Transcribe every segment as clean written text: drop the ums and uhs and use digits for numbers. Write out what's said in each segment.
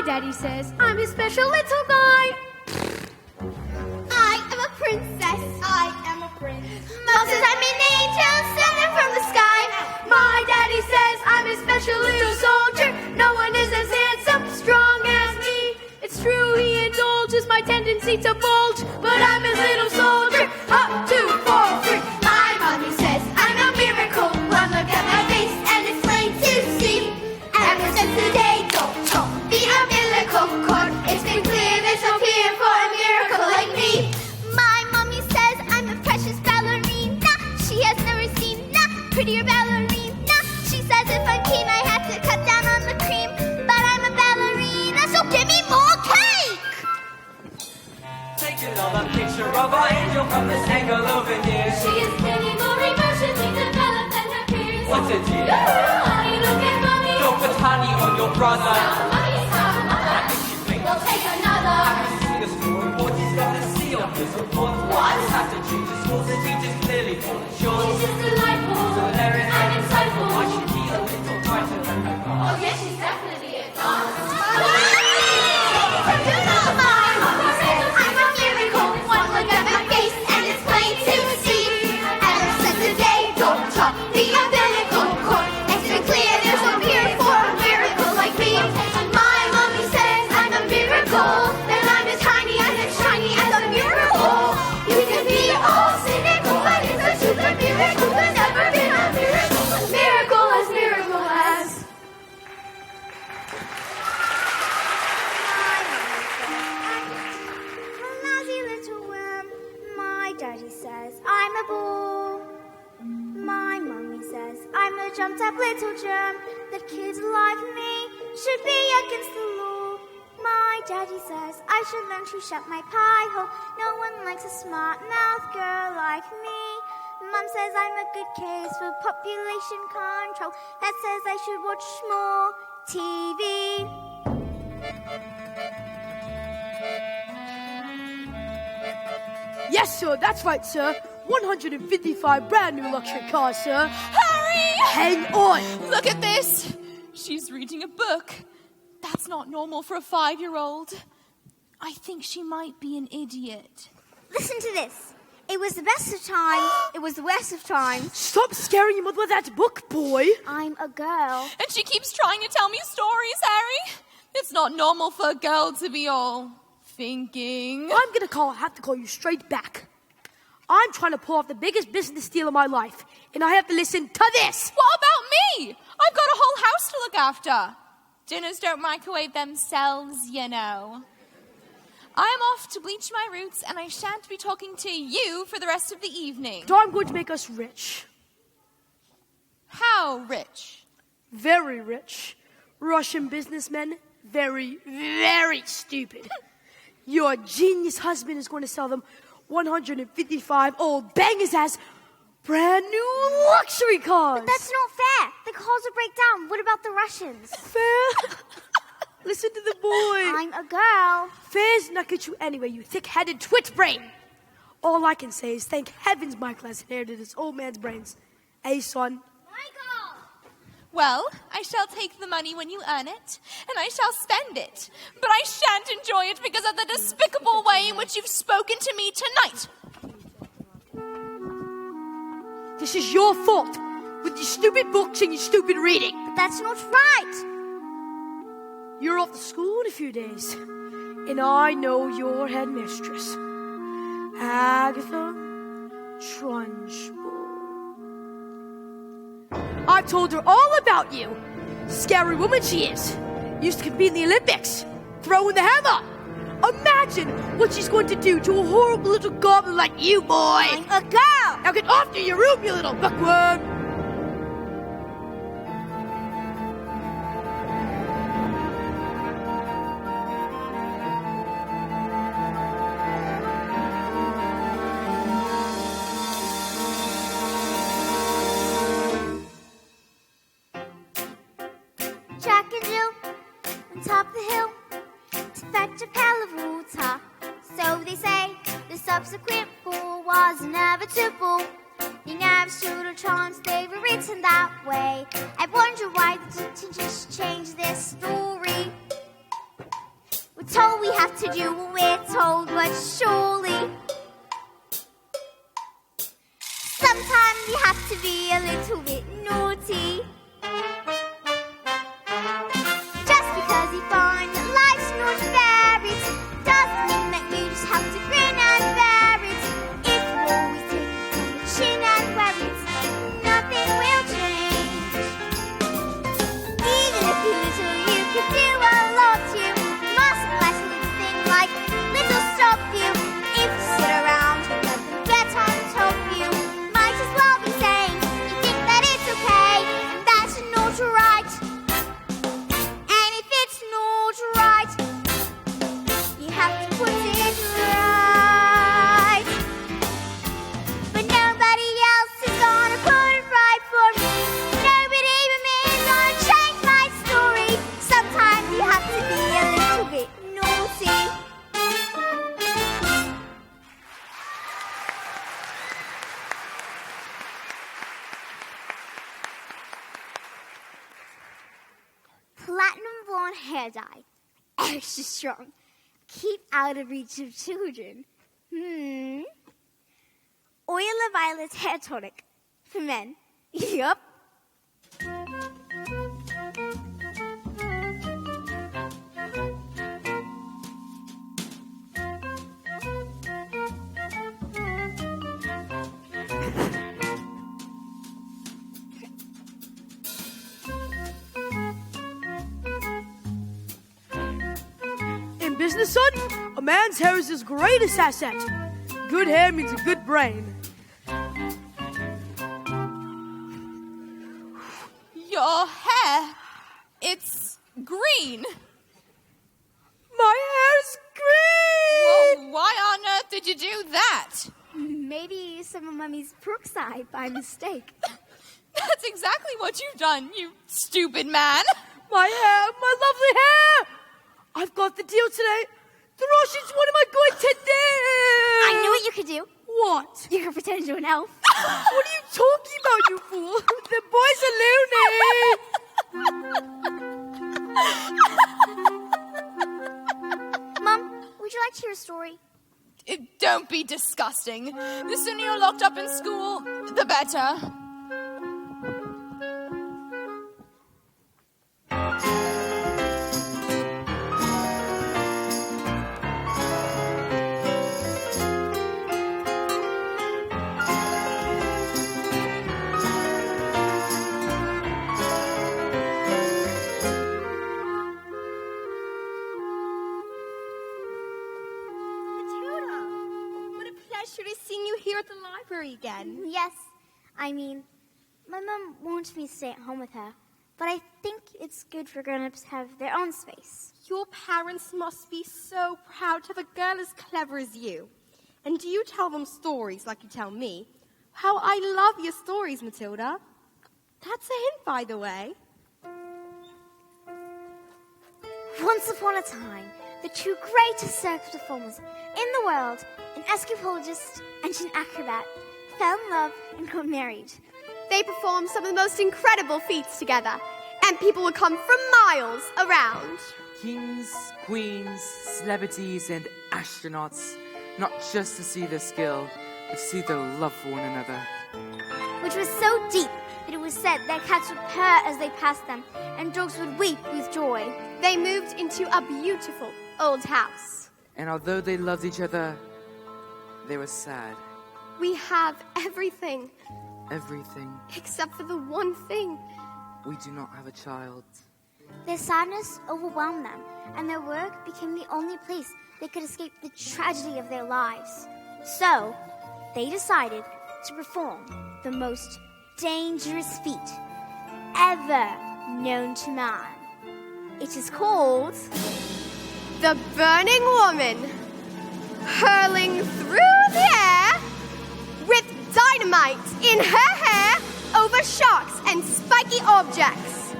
daddy says I'm his special little guy. I am a princess. I am a prince. Mom says I'm an angel sent from the sky. My daddy says I'm his special little soldier. No one is as handsome, strong as me. It's true he indulges my tendency to bulge, but I'm his little soldier. Up, 2, 4, 3. My mommy says I'm a miracle. One look at my face and it's plain to see. Ever since the day don't told the umbilical cord, it's been clear there's no fear for a miracle like me. My mommy says I'm a precious ballerina. She has never seen a prettier ballerina. She says if I'm keen I have to cut down on the cream, but I'm a ballerina, so give me more cake. Take another picture of our angel from this angle over here. She is skinny, more emotionally developed than her peers. What's it, dear? Honey, look at mommy. Don't put honey on your brother. Mommy's not mother. We'll take another. I can see the scoreboard. He's got a C on his report. What? Have to change the schools. The teacher's clearly falling short. She's just delightful Hilarious. and insightful. Why should he a little brighter than her Oh past? yes, she's definitely advanced. I'm a miracle. One look at my face and it's plain to see. Ever since the day don't talk the umbilical cord, it's been clear there's no fear for a miracle like me. My mommy says I'm a miracle. Then I'm as tiny as a miracle. You can be all cynical, but it's a super miracle. There's never been a miracle. Miracle as miracle as. Lousy little worm. My daddy says I'm a ball. My mummy says I'm a jumped up little germ. That kids like me should be against the law. My daddy says I should learn to shut my pie hole. No one likes a smart mouth girl like me. Mum says I'm a good case for population control. That says I should watch more TV. Yes, sir, that's right, sir. 155 brand new luxury cars, sir. Harry! Hang on. Look at this. She's reading a book. That's not normal for a 5-year-old. I think she might be an idiot. Listen to this. It was the best of times. It was the worst of times. Stop scaring your mother with that book, boy. I'm a girl. And she keeps trying to tell me stories, Harry. It's not normal for a girl to be all thinking. I'm gonna have to call you straight back. I'm trying to pull off the biggest business deal of my life, and I have to listen to this. What about me? I've got a whole house to look after. Dinners don't microwave themselves, you know. I'm off to bleach my roots, and I shan't be talking to you for the rest of the evening. So I'm going to make us rich. How rich? Very rich. Russian businessmen, very, very stupid. Your genius husband is going to sell them 155 old bangers-ass brand new luxury cars. But that's not fair. The cars will break down. What about the Russians? Fair? Listen to the boy. I'm a girl. Fair's not get you anyway, you thick-headed twit brain. All I can say is thank heavens Michael has inherited this old man's brains. Hey, son. Michael! Well, I shall take the money when you earn it, and I shall spend it. But I shan't enjoy it because of the despicable way in which you've spoken to me tonight. This is your fault with your stupid books and your stupid reading. But that's not right. You're off to school in a few days, and I know your headmistress, Agatha Trunchbull. I told her all about you. Scary woman she is. Used to compete in the Olympics, throwing the hammer. Imagine what she's going to do to a horrible little goblin like you, boy. I'm a girl. Now get off to your room, you little bookworm. Jack and Jill on top of the hill to fetch a pail of water. So they say the subsequent fall was inevitable. You never stood a chance, they were written that way. I wonder why they didn't just change this story. to do what we're told, but surely sometimes you have to be a little bit naughty. Just because you find that life's not fair, it doesn't mean that you just have to grin and bear it. If you always take it from the chin and wear it, nothing will change. Even if you're little, you can do a lot. You mustn't let a little thing like little stop you. If you sit around and let them get on top of you, might as well be saying you think that it's okay, and that's not right. And if it's not right, you have to put it right. But nobody else is gonna put it right for me. Nobody but me is gonna change my story. Sometimes you have to be a little bit naughty. Platinum blonde hair dye, extra strong, keep out of reach of children. Oil of violet hair tonic for men. Yup. In business, son, a man's hair is his greatest asset. Good hair means a good brain. Your hair, it's green. My hair's green! Well, why on earth did you do that? Maybe some of Mummy's peroxide by mistake. That's exactly what you've done, you stupid man. My hair, my lovely hair! I've got the deal today. Droshi's, what am I going to do? I knew what you could do. What? You could pretend you're an elf. What are you talking about, you fool? The boys are loony. Mum, would you like to hear a story? Don't be disgusting. The sooner you're locked up in school, the better. At the library again. Yes. I mean, my mum wants me to stay at home with her, but I think it's good for grown-ups to have their own space. Your parents must be so proud to have a girl as clever as you. And do you tell them stories like you tell me? How I love your stories, Matilda. That's a hint, by the way. Once upon a time, the two greatest circus performers in the world, an escapologist and an acrobat, fell in love and got married. They performed some of the most incredible feats together, and people would come from miles around. Kings, queens, celebrities, and astronauts, not just to see their skill, but to see their love for one another. Which was so deep that it was said that cats would purr as they passed them, and dogs would weep with joy. They moved into a beautiful old house. And although they loved each other, they were sad. We have everything. Everything. Except for the one thing. We do not have a child. Their sadness overwhelmed them, and their work became the only place they could escape the tragedy of their lives. So, they decided to perform the most dangerous feat ever known to man. It is called the Burning Woman, hurling through the air with dynamite in her hair over sharks and spiky objects.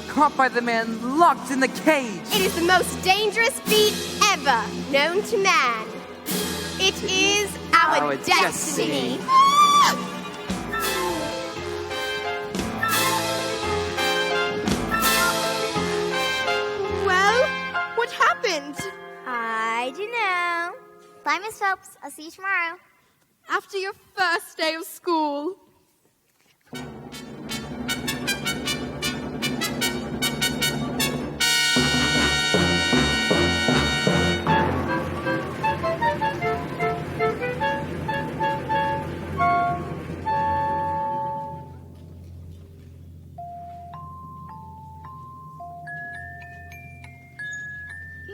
Caught by the man locked in the cage. It is the most dangerous feat ever known to man. It is our destiny. Well, what happened? I don't know. Bye, Miss Phelps. I'll see you tomorrow. After your first day of school.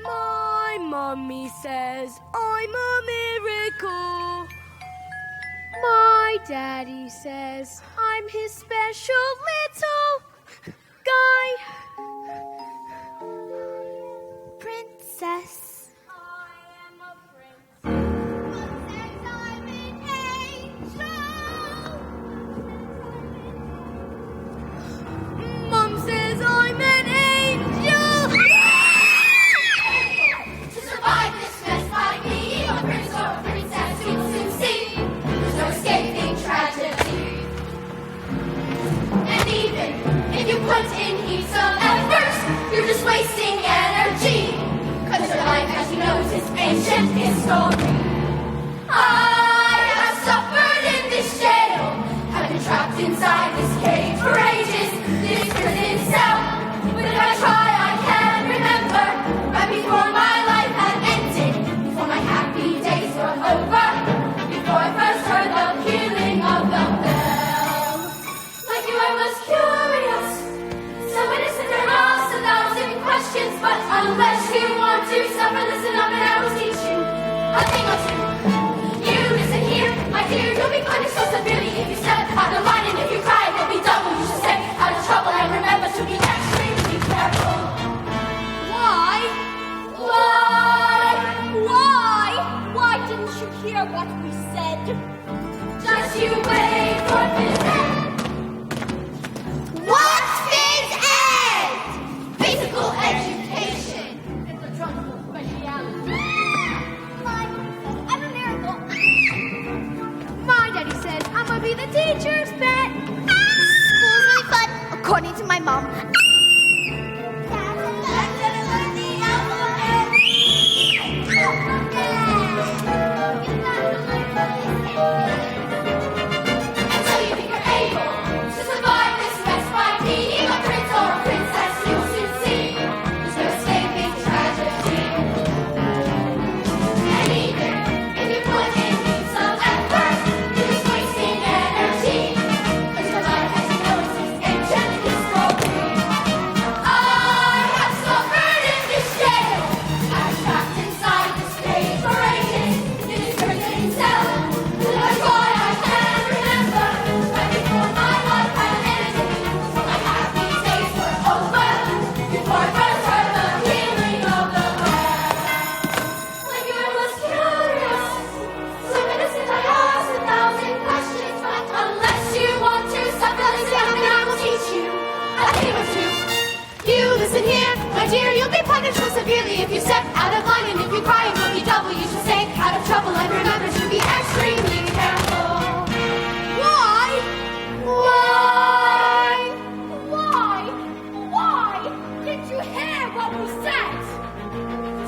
My mommy says I'm a miracle. My daddy says I'm his special little guy. Princess. I am a prince. Mom says I'm an angel. Mom says I'm an angel. To survive this mess by being a prince or a princess, you'll soon see. There's no escaping tragedy. And even if you put in heaps of effort, you're just wasting energy. 'Cause your life, as you know, is ancient history. I have suffered in this jail, have been trapped inside this cage for ages, this prison cell. But if I try, I can remember right before my life had ended, before my happy days were over, before I first heard the pealing of the bell. Like you, I was curious, so innocent and asked 1,000 questions. But unless you want to suffer, listen up and I will teach you a thing or two. You listen here, my dear, you'll be punished so severely if you step out of line, and if you cry, it will be double. You should stay out of trouble and remember to be extremely careful. Why? Why? Why didn't you hear what we said? Just you wait for Phys Ed. What's Phys Ed? Physical education. It's a truncal speciality. I'm a miracle. My daddy says I'm gonna be the teacher's pet. School's really fun, according to my mom. Until you think you're able to survive this mess by being a prince or a princess, you'll soon see there's no escaping tragedy. And even if you put in heaps of effort, you're just wasting energy. 'Cause your life, as you know, is this ancient history. I have suffered in this jail. I'm trapped inside this cage for ages, in this prison cell. That's why I can't remember right before my life had ended, before my happy days were over, before I first heard the pealing of the bell. Like you, I was curious, so innocent I asked 1,000 questions. But unless you want to suffer, listen up and I will teach you a thing or two. You listen here, my dear, you'll be punished so severely if you step out of line, and if you cry, it will be double. You should stay out of trouble and remember to be extremely careful. Why? Why? Why? Did you hear what we said?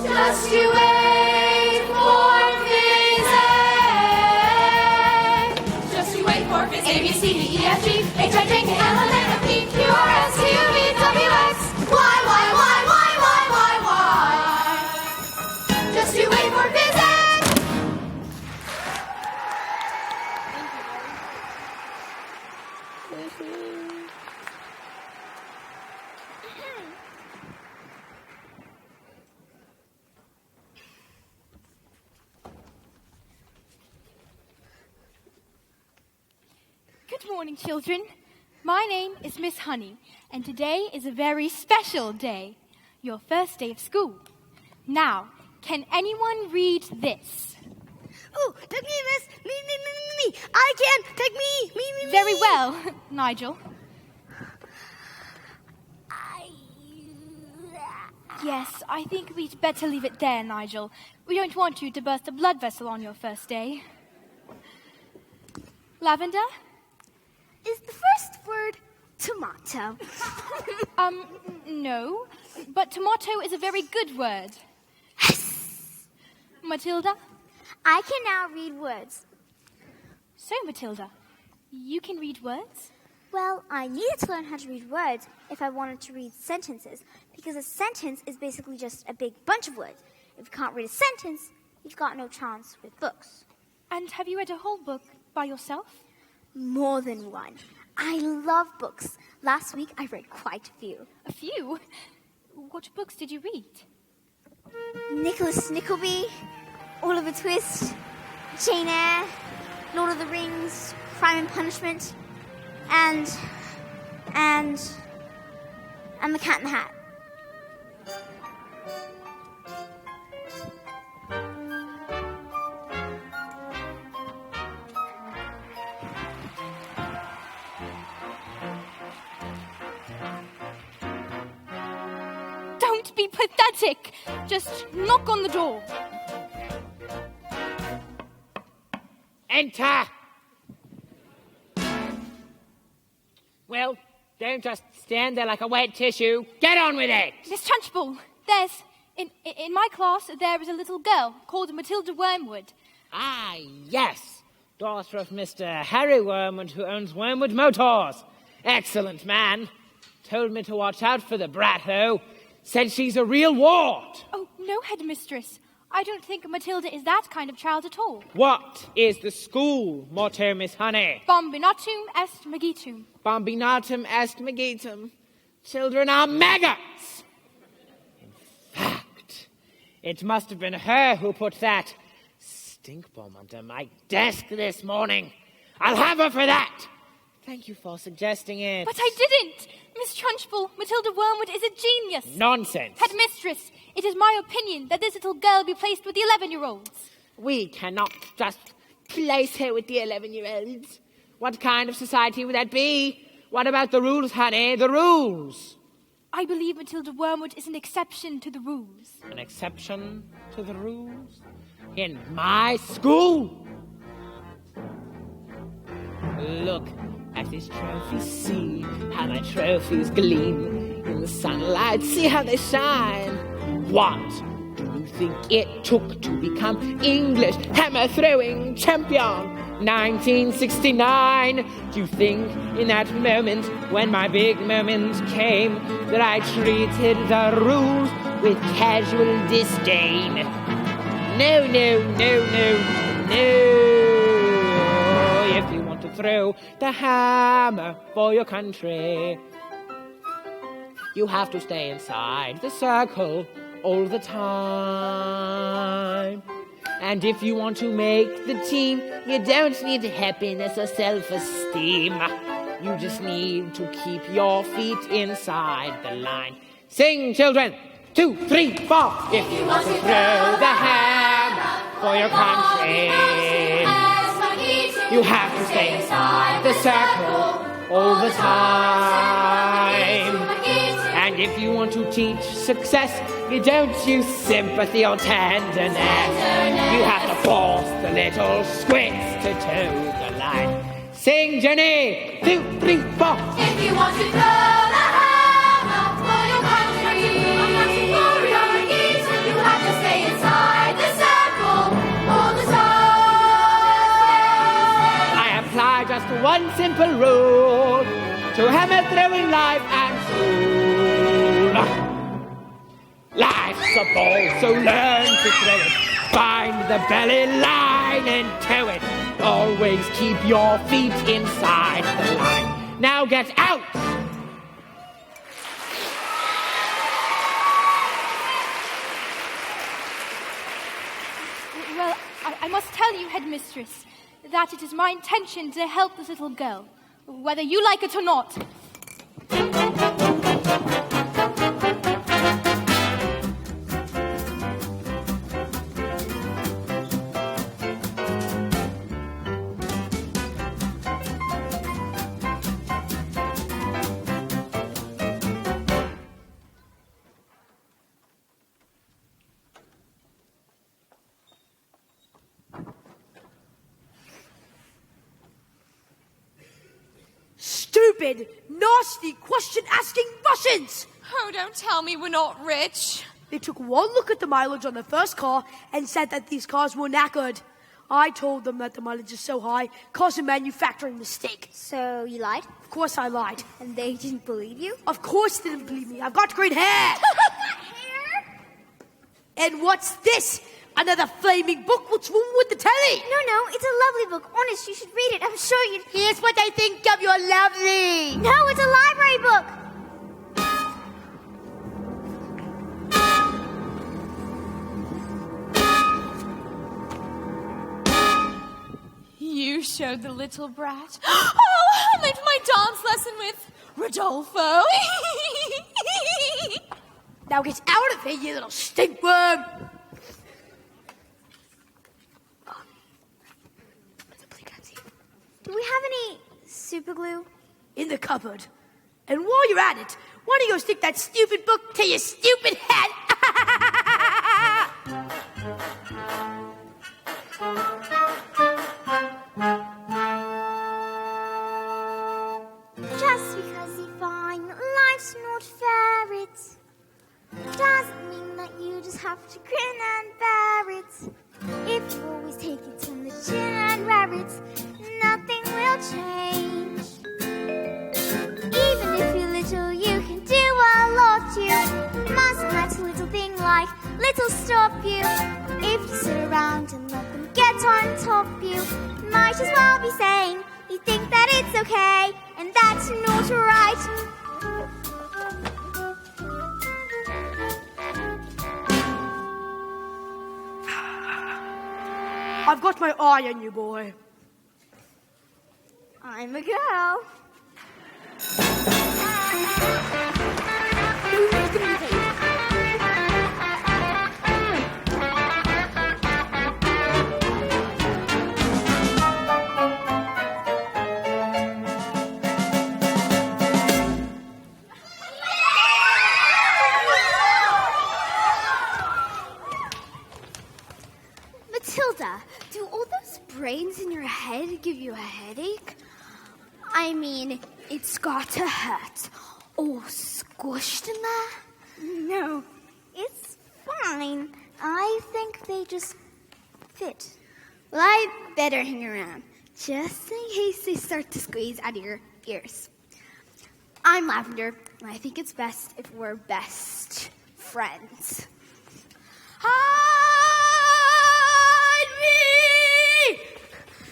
Just you wait for Phys Ed. Just you wait for Phys A, B, C, D, E, F, G, H, I, J, K, L, M, N, O, P, Q, R, S, T, U, V, W, X. Why? Just you wait for Phys Ed. Good morning, children. My name is Miss Honey, and today is a very special day, your first day of school. Now, can anyone read this? Oh, take me, miss. Me. I can. Take me. Very well, Nigel. Yes, I think we'd better leave it there, Nigel. We don't want you to burst a blood vessel on your first day. Lavender? Is the first word tomato? No, but tomato is a very good word. Yes. Matilda? I can now read words. So, Matilda, you can read words? Well, I needed to learn how to read words if I wanted to read sentences, because a sentence is basically just a big bunch of words. If you can't read a sentence, you've got no chance with books. And have you read a whole book by yourself? More than one. I love books. Last week, I read quite a few. A few? What books did you read? Nicholas Nickleby, Oliver Twist, Jane Eyre, Lord of the Rings, Crime and Punishment, and The Cat in the Hat. Don't be pathetic! Just knock on the door. Enter! Well, don't just stand there like a wet tissue. Get on with it! Miss Trunchbull, in my class, there is a little girl called Matilda Wormwood. Ah, yes. Daughter of Mr. Harry Wormwood, who owns Wormwood Motors. Excellent man. Told me to watch out for the brat, though. Said she's a real ward. Oh, no, headmistress. I don't think Matilda is that kind of child at all. What is the school motto, Miss Honey? Bombinatum est magitum. Bombinatum est magitum. Children are maggots. In fact, it must have been her who put that stink bomb under my desk this morning. I'll have her for that. Thank you for suggesting it. But I didn't. Miss Trunchbull, Matilda Wormwood is a genius. Nonsense. Headmistress, it is my opinion that this little girl be placed with the 11-year-olds. We cannot just place her with the 11-year-olds. What kind of society would that be? What about the rules, honey? The rules. I believe Matilda Wormwood is an exception to the rules. An exception to the rules? In my school? Look at this trophy, see how my trophies gleam in the sunlight, see how they shine. What do you think it took to become English hammer-throwing champion? 1969. Do you think in that moment, when my big moment came, that I treated the rules with casual disdain? No, no, no, no, no. If you want to throw the hammer for your country, you have to stay inside the circle all the time. And if you want to make the team, you don't need happiness or self-esteem. You just need to keep your feet inside the line. Sing, children! 2, 3, 4. If you want to throw the hammer for your country, you have to stay inside the circle all the time. And if you want to teach success, you don't use sympathy or tenderness. You have to force the little squints to toe the line. Sing, Jenny! 2, 3, 4. If you want to throw the hammer for your country, you have to stay inside the circle all the time. I apply just one simple rule to hammer throwing life and school. Life's a ball, so learn to throw it. Find the belly line and tow it. Always keep your feet inside the line. Now get out! Well, I must tell you, headmistress, that it is my intention to help this little girl, whether you like it or not. Stupid, nasty, question-asking Russians! Oh, don't tell me we're not rich. They took one look at the mileage on the first car and said that these cars were knackered. I told them that the mileage is so high, caused a manufacturing mistake. So you lied? Of course I lied. And they didn't believe you? Of course they didn't believe me. I've got great hair. Hair? And what's this? Another flaming book? What's wrong with the telly? No, it's a lovely book. Honest, you should read it. I'm sure you'd... Here's what I think of. You're lovely. No, it's a library book. You showed the little brat. Oh, I'm late for my dance lesson with Rodolfo. Now get out of here, you little stinkworm. Do we have any super glue? In the cupboard. And while you're at it, why don't you go stick that stupid book to your stupid head? Just because you find that life's not fair, it doesn't mean that you just have to grin and bear it. If you always take it on the chin and wear it, nothing will change. Even if you're little, you can do a lot. You mustn't let a little thing like little stop you. If you sit around and let them get on top you, might as well be saying you think that it's okay, and that's not right. I've got my eye on you, boy. I'm a girl. Matilda, do all those brains in your head give you a headache? I mean, it's got to hurt. All squished in there? No, it's fine. I think they just fit. Well, I better hang around, just in case they start to squeeze out of your ears. I'm Lavender, and I think it's best if we're best friends. Hide me!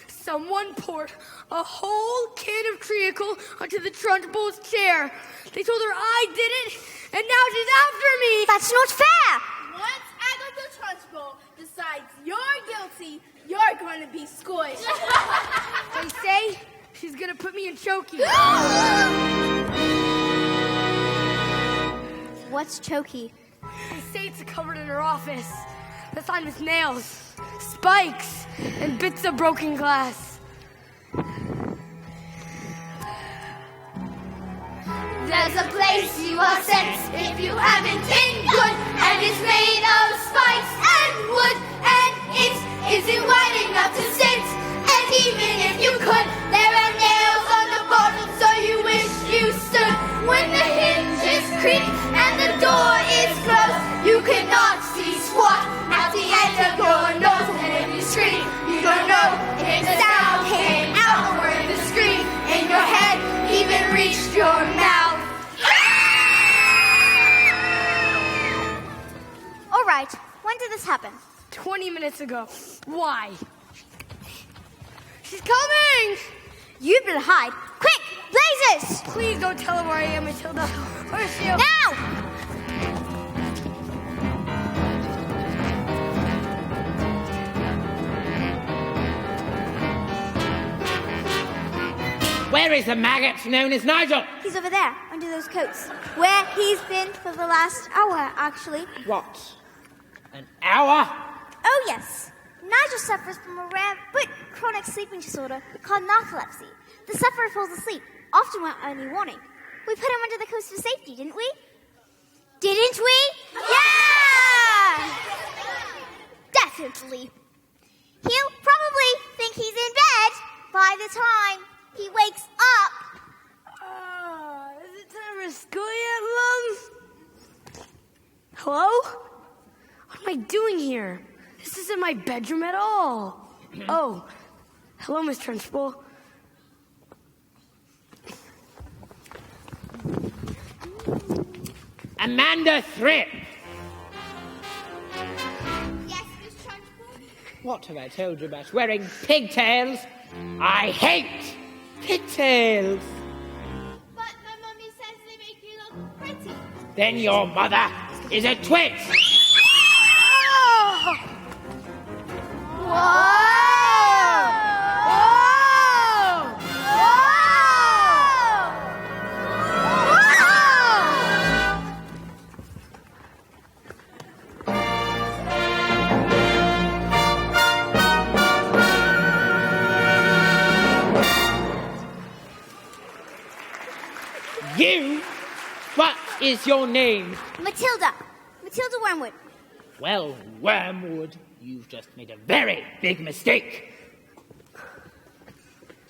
Someone poured a whole can of treacle onto the Trunchbull's chair. They told her I did it, and now she's after me. That's not fair! Once Agatha Trunchbull decides you're guilty, you're going to be squished. They say she's gonna put me in chokey. What's chokey? They say it's covered in her office. The sign with nails, spikes, and bits of broken glass. There's a place you are sent if you haven't been good, and it's made of spikes and wood, and it isn't wide enough to sit. And even if you could, there are nails on the bottom, so you wish you stood. When the hinges creak and the door is closed, you cannot see squat at the edge of your nose. And if you scream, you don't know if the sound came out or if the scream in your head even reached your mouth. All right, when did this happen? 20 minutes ago. Why? She's coming! You'd better hide. Quick, blazes! Please don't tell her where I am, Matilda. Where's she? Now! Where is the maggot known as Nigel? He's over there, under those coats. Where he's been for the last hour, actually. What? An hour? Oh, yes. Nigel suffers from a rare but chronic sleeping disorder called narcolepsy. The sufferer falls asleep, often without any warning. We put him under the coats for safety, didn't we? Didn't we? Yeah! Definitely. He'll probably think he's in bed by the time he wakes up. Is it time for school yet, Mom? Hello? I doing here? This isn't my bedroom at all. Oh, hello, Miss Trunchbull. Amanda Thripp! Yes, Miss Trunchbull? What have I told you about wearing pigtails? I hate pigtails! But my mummy says they make you look pretty. Then your mother is a twit! You? What is your name? Matilda. Matilda Wormwood. Well, Wormwood, you've just made a very big mistake.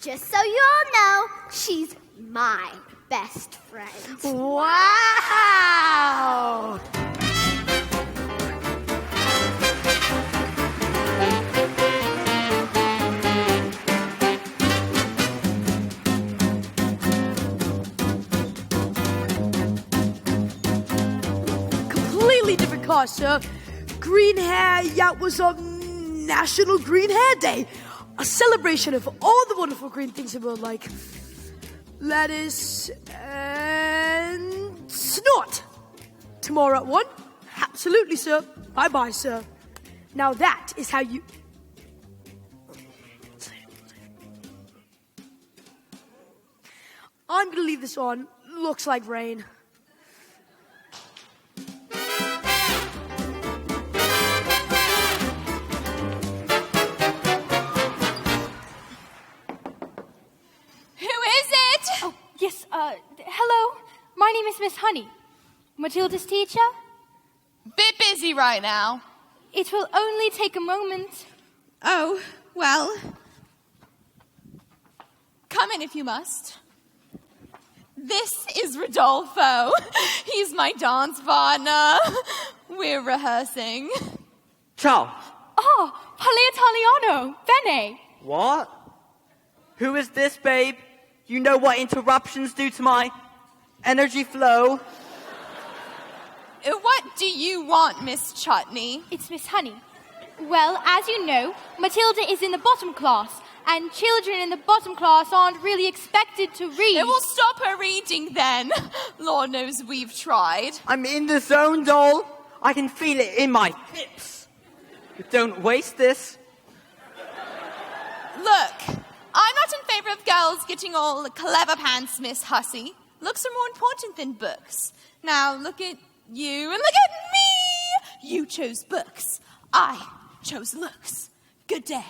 Just so you all know, she's my best friend. Wow! Completely different cause, sir. Green hair, yeah, was on National Green Hair Day. A celebration of all the wonderful green things in the world, like lettuce and snot. Tomorrow at 1? Absolutely, sir. Bye-bye, sir. Now that is how you... I'm going to leave this on. Looks like rain. Yes, hello. My name is Miss Honey. Matilda's teacher? Bit busy right now. It will only take a moment. Oh, well. Come in if you must. This is Rodolfo. He's my dance partner. We're rehearsing. Ciao. Oh, Italiano. Bene. What? Who is this, babe? You know what interruptions do to my energy flow? What do you want, Miss Chutney? It's Miss Honey. Well, as you know, Matilda is in the bottom class, and children in the bottom class aren't really expected to read. It will stop her reading then. Lord knows we've tried. I'm in the zone, doll. I can feel it in my hips. But don't waste this. Look, I'm not in favor of girls getting all clever pants, Miss Hussey. Looks are more important than books. Now look at you and look at me. You chose books. I chose looks. Good day.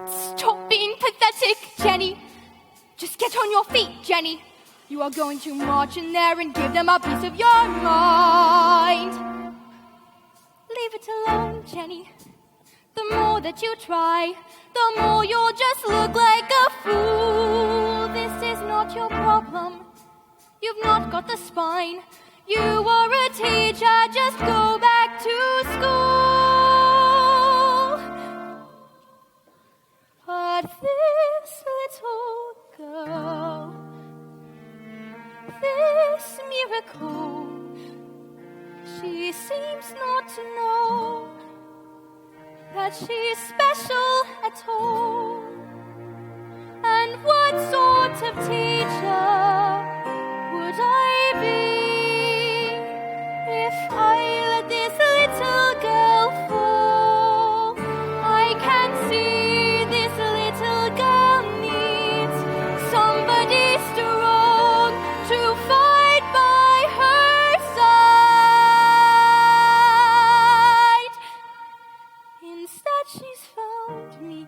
Stop being pathetic, Jenny. Just get on your feet, Jenny. You are going to march in there and give them a piece of your mind. Leave it alone, Jenny. The more that you try, the more you'll just look like a fool. This is not your problem. You've not got the spine. You are a teacher, just go back to school. But this little girl, this miracle, she seems not to know that she's special at all. And what sort of teacher would I be if I let this little girl fall? I can see this little girl needs somebody strong to fight by her side. Instead, she's found me,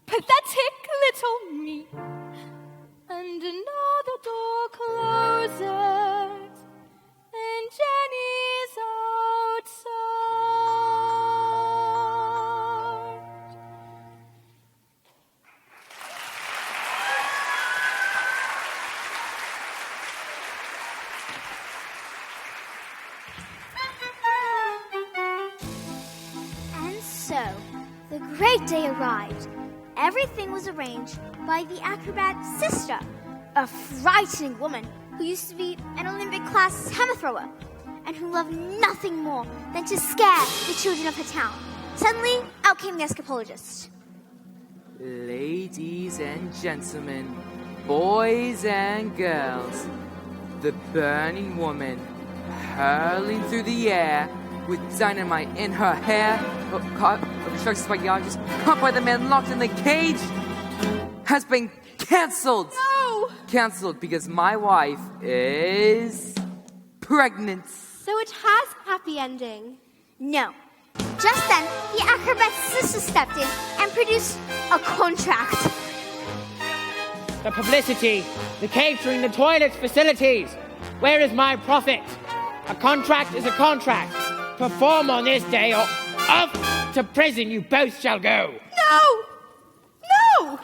pathetic little me, and another door The great day arrived. Everything was arranged by the acrobat's sister, a frightening woman who used to be an Olympic-class hammer thrower and who loved nothing more than to scare the children of her town. Suddenly, out came the escapologist. Ladies and gentlemen, boys and girls, the burning woman hurling through the air with dynamite in her hair, caught by the man locked in the cage, has been cancelled. No! Cancelled because my wife is pregnant. So it has a happy ending. No. Just then, the acrobat's sister stepped in and produced a contract. The publicity, the catering, the toilets, facilities. Where is my profit? A contract is a contract. Perform on this day or off to prison you both shall go. No! No!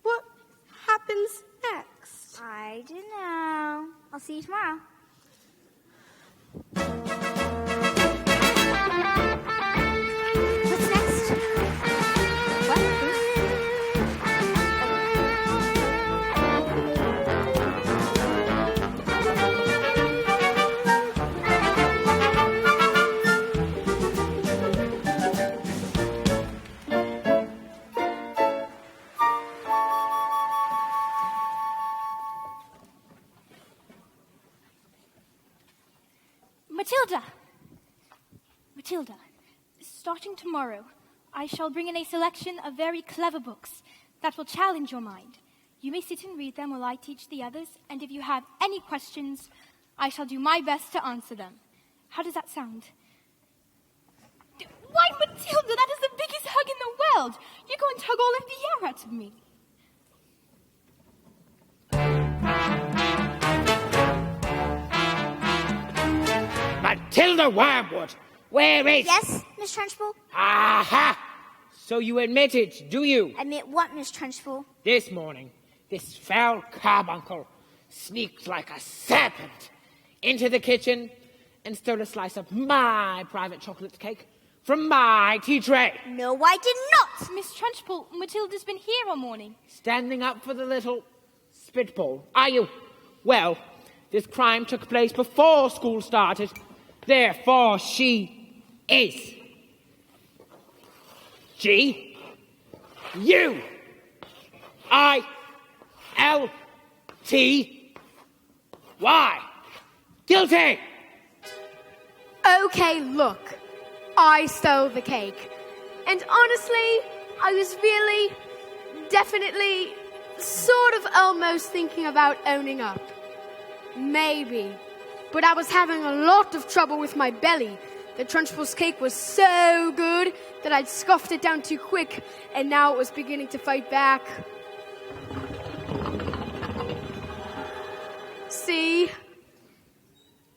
What happens next? I don't know. I'll see you tomorrow. What's next? What? Matilda, starting tomorrow, I shall bring in a selection of very clever books that will challenge your mind. You may sit and read them while I teach the others, and if you have any questions, I shall do my best to answer them. How does that sound? Why, Matilda, that is the biggest hug in the world. You're going to hug all of the air out of me. Matilda Wormwood, where is... Yes, Miss Trunchbull? Aha! So you admit it, do you? Admit what, Miss Trunchbull? This morning, this foul carbuncle sneaked like a serpent into the kitchen and stole a slice of my private chocolate cake from my tea tray. No, I did not! Miss Trunchbull, Matilda's been here all morning. Standing up for the little spitball, are you? Well, this crime took place before school started. Therefore, she is. G-U-I-L-T-Y. Guilty! Okay, look. I stole the cake. And honestly, I was really, definitely, sort of almost thinking about owning up. Maybe. But I was having a lot of trouble with my belly. The Trunchbull's cake was so good that I'd scoffed it down too quick, and now it was beginning to fight back. See?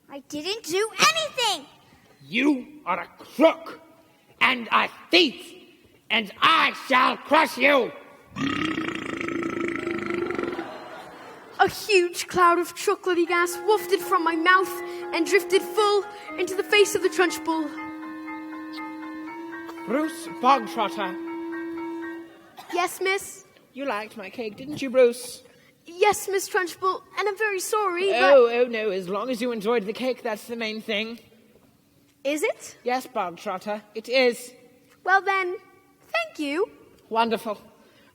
I didn't do anything! You are a crook and a thief, and I shall crush you! A huge cloud of chocolatey gas wafted from my mouth and drifted full into the face of the Trunchbull. Bruce Bogtrotter. Yes, miss? You liked my cake, didn't you, Bruce? Yes, Miss Trunchbull, and I'm very sorry, Oh, no, as long as you enjoyed the cake, that's the main thing. Is it? Yes, Bogtrotter, it is. Well then, thank you. Wonderful.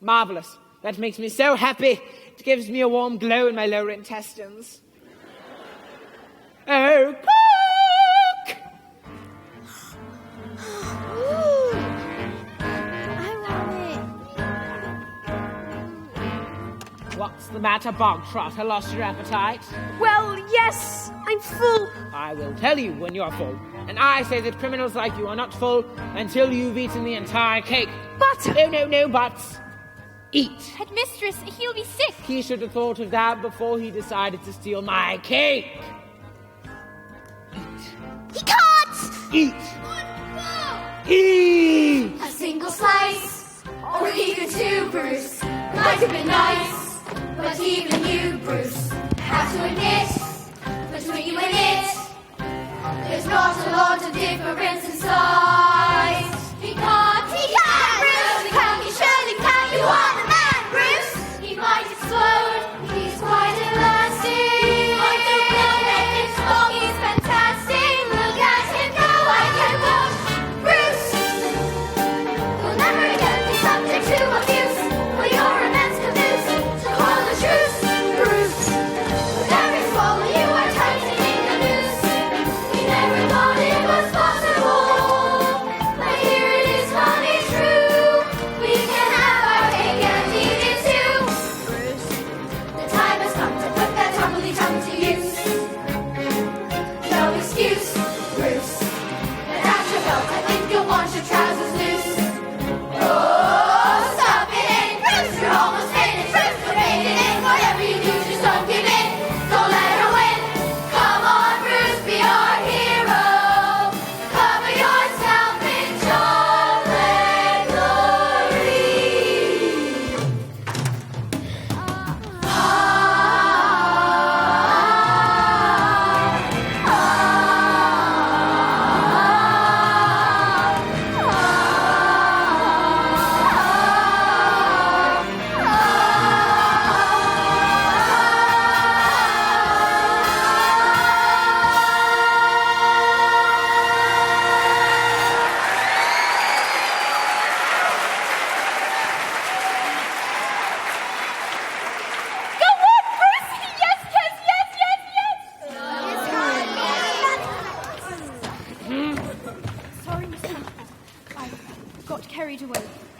Marvelous. That makes me so happy. It gives me a warm glow in my lower intestines. Oh, cook! I want it. What's the matter, Bogtrotter? Lost your appetite? Well, yes, I'm full. I will tell you when you're full. And I say that criminals like you are not full until you've eaten the entire cake. But... No buts. Eat. Headmistress, he'll be sick. He should have thought of that before he decided to steal my cake. He can't! Eat. Eat. A single slice, or even two, Bruce, might have been nice. But even you, Bruce, have to admit, between you and it, there's not a lot of difference in size. Because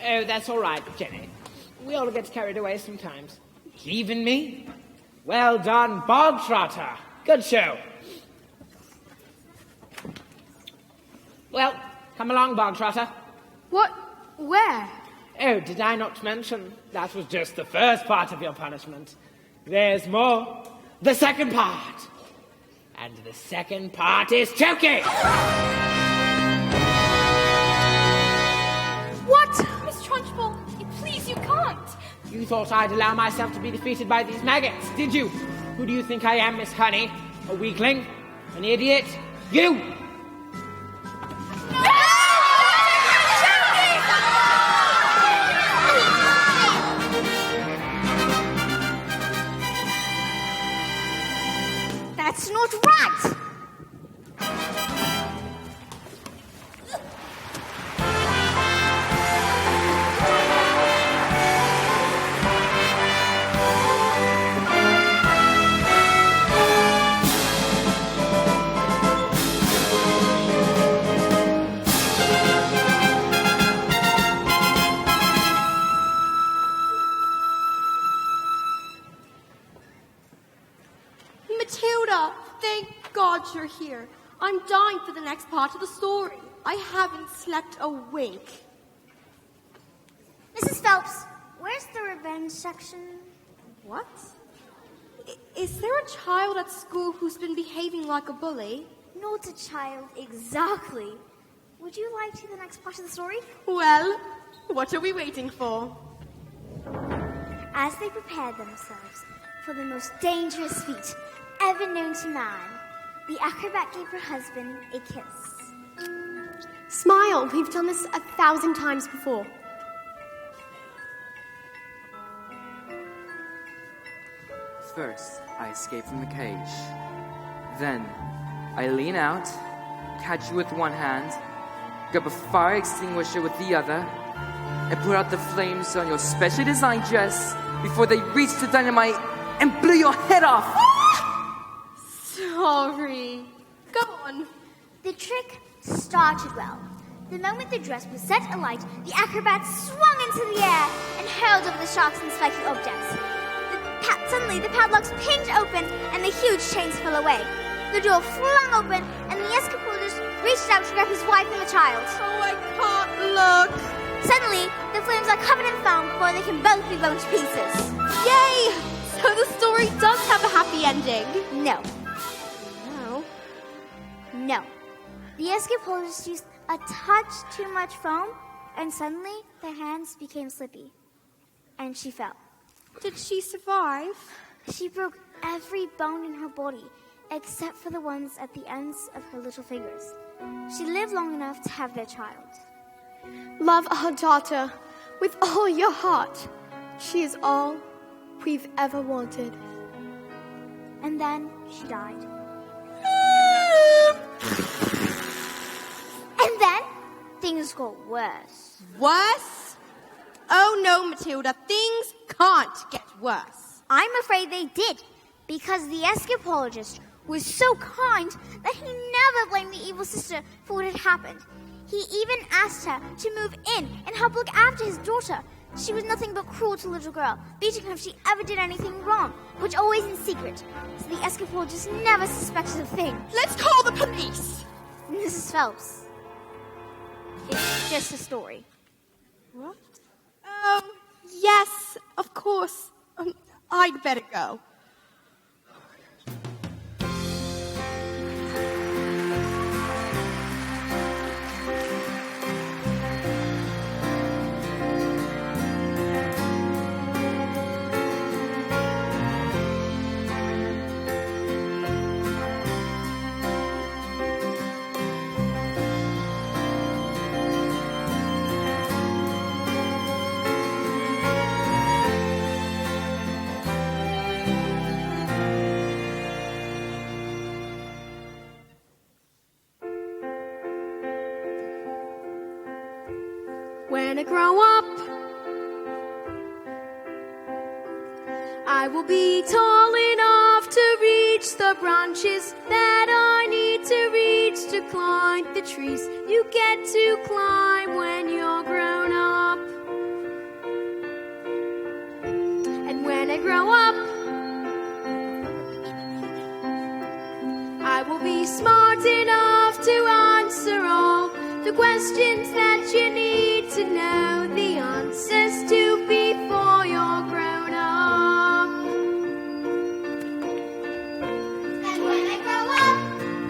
Oh, that's all right, Jenny. We all get carried away sometimes. Even me. Well done, Bogtrotter. Good show. Well, come along, Bogtrotter. What? Where? Oh, did I not mention that was just the first part of your punishment? There's more. The second part. And the second part is choking. What? Miss Trunchbull, please, you can't. You thought I'd allow myself to be defeated by these maggots, did you? Who do you think I am, Miss Honey? A weakling? An idiot? You! That's not right! Matilda, thank God you're here. I'm dying for the next part of the story. I haven't slept a wink. Mrs. Phelps, where's the revenge section? What? Is there a child at school who's been behaving like a bully? Not a child, exactly. Would you like to see the next part of the story? Well, what are we waiting for? As they prepared themselves for the most dangerous feat ever known to man, the acrobat gave her husband a kiss. Smile, we've done this 1,000 times before. First, I escape from the cage. Then, I lean out, catch you with one hand, grab a fire extinguisher with the other, and put out the flames on your specially designed dress before they reach the dynamite and blew your head off. Sorry. Go on. The trick started well. The moment the dress was set alight, the acrobat swung into the air and hurled over the sharks and spiky objects. Suddenly, the padlocks pinged open and the huge chains fell away. The door flung open and the escapologist reached out to grab his wife and the child. Oh, I can't look. Suddenly, the flames are covered in foam before they can both be blown to pieces. Yay! So the story does have a happy ending. No. No. No. The escapologist used a touch too much foam, and suddenly their hands became slippy. And she fell. Did she survive? She broke every bone in her body, except for the ones at the ends of her little fingers. She lived long enough to have their child. Love our daughter with all your heart. She is all we've ever wanted. And then she died. And then things got worse. Worse? Oh no, Matilda, things can't get worse. I'm afraid they did, because the escapologist was so kind that he never blamed the evil sister for what had happened. He even asked her to move in and help look after his daughter. She was nothing but cruel to the little girl, beating her if she ever did anything wrong, which always in secret. So the escapologist never suspected a thing. Let's call the police! Mrs. Phelps, it's just a story. What? Yes, of course. I'd better go. When I grow up, I will be tall enough to reach the branches that I need to reach to climb the trees you get to climb when you're grown up. will be smart enough to answer all the questions that you need to know the answers to before you're grown up. And when I grow up,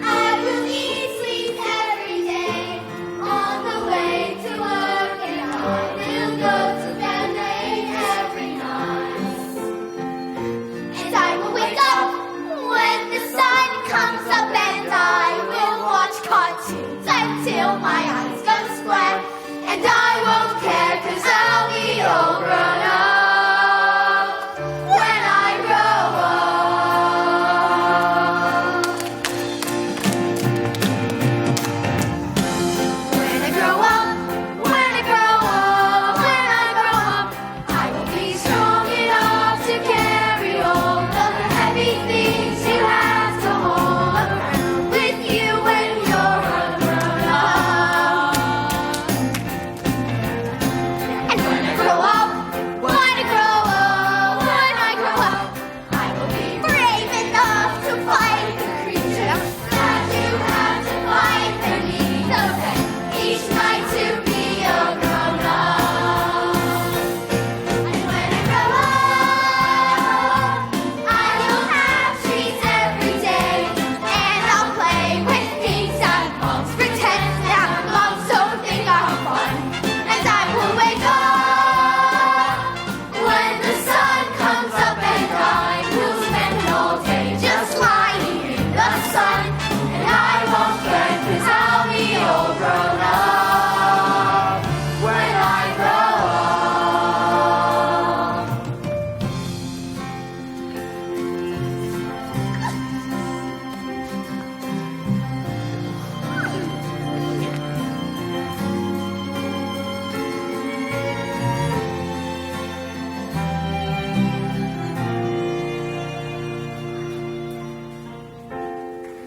I will eat, sleep every day. On the way to work, and I will go to bed late every night. And I will wake up when the sun comes up, and I will watch cartoons until my eyes go square. And I won't care, 'cause I'll be all grown up when I grow up. When I grow up, when I grow up, when I grow up, I will be strong enough to carry all of the heavy things you have to haul around with you when you're a grown up. And when I grow up, when I grow up, when I grow up, I will be brave enough to fight the creatures that you have to fight beneath the bed each night to be a grown up. And when I grow up, I will have treats every day, and I'll play with things and moms, pretend that moms don't think I'm fun. And I will wake up when the sun comes up, and I will spend all day just lying in the sun. And I won't care, 'cause I'll be all grown up when I grow up.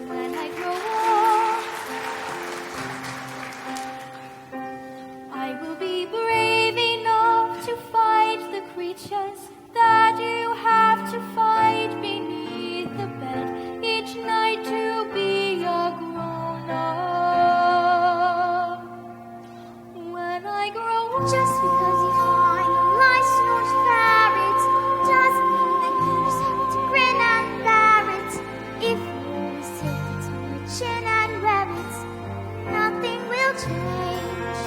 When I grow up, I will be brave enough to fight the creatures that you have to fight beneath the bed each night to be a grown up. When I grow up, Just because you find life's not fair, it doesn't mean that you just have to grin and bear it. If you always take it on the chin and wear it, nothing will change.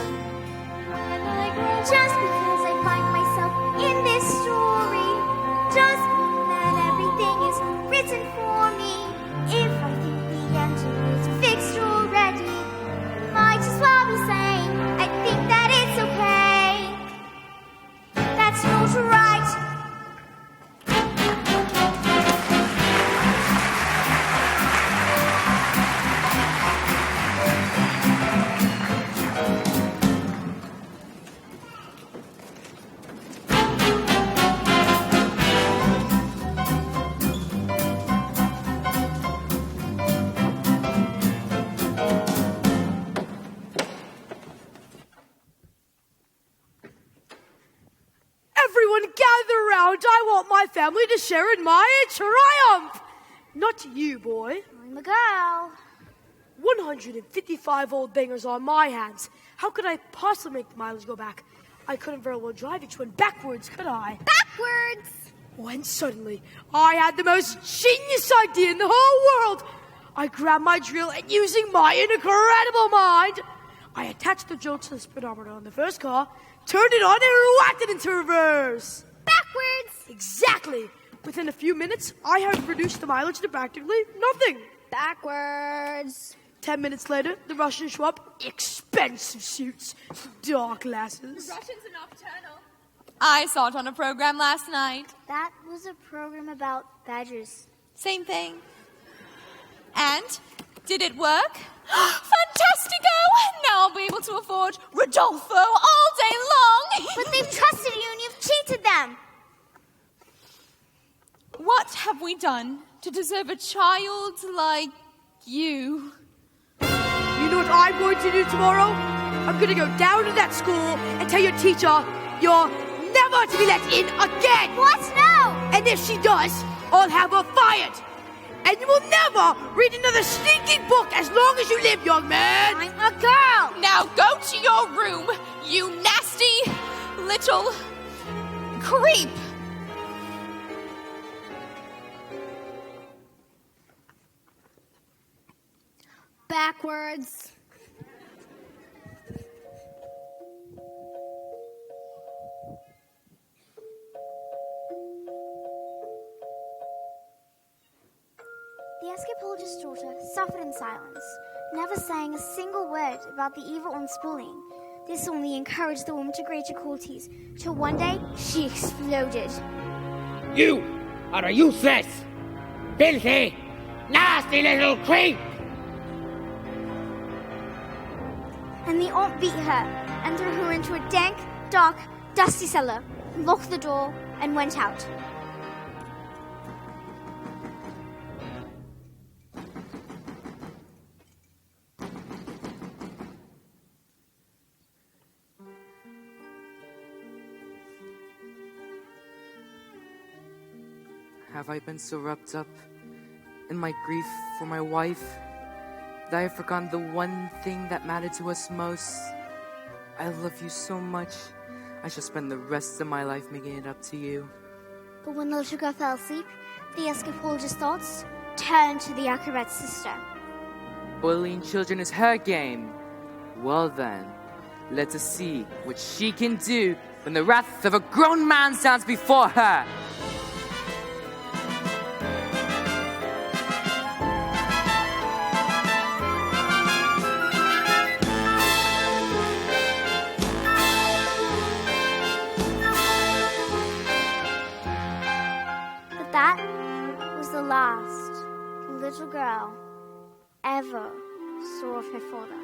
when I grow up. Just because I find myself in this story doesn't mean that everything is written for me. If I think the engine is fixed already, might as well be saying I think that it's okay. That's not right. Everyone gather round. I want my family to share in my triumph. Not you, boy. I'm a girl. 155 old bangers on my hands. How could I possibly make the mileage go back? I couldn't very well drive each one backwards, could I? Backwards. When suddenly, I had the most genius idea in the whole world. I grabbed my drill and using my incredible mind, I attached the drill to the speedometer on the first car, turned it on, and whacked it into reverse. Backwards. Exactly. Within a few minutes, I had reduced the mileage to practically nothing. Backwards. 10 minutes later, the Russians show up. Expensive suits, dark glasses. Russians are nocturnal. I saw it on a program last night. That was a program about badgers. Same thing. And did it work? Fantastico! Now I'll be able to afford Rodolfo all day long. But they've trusted you and you've cheated them. What have we done to deserve a child like you? You know what I'm going to do tomorrow? I'm going to go down to that school and tell your teacher you're never to be let in again. What? No. And if she does, I'll have her fired. And you will never read another stinking book as long as you live, young man. I'm a girl. Now go to your room, you nasty little creep. Backwards. The escapologist's daughter suffered in silence, never saying a single word about the evil unspooling. This only encouraged the woman to greater qualities, till one day she exploded. You are a useless, filthy, nasty little creep! And the aunt beat her and threw her into a dank, dark, dusty cellar, locked the door, and went out. Have I been so wrapped up in my grief for my wife that I have forgotten the one thing that mattered to us most? I love you so much. I shall spend the rest of my life making it up to you. But when the little girl fell asleep, the escapologist's thoughts turned to the acrobat's sister. Bullying children is her game. Well then, let us see what she can do when the wrath of a grown man stands before her. That was the last the little girl ever saw of her father.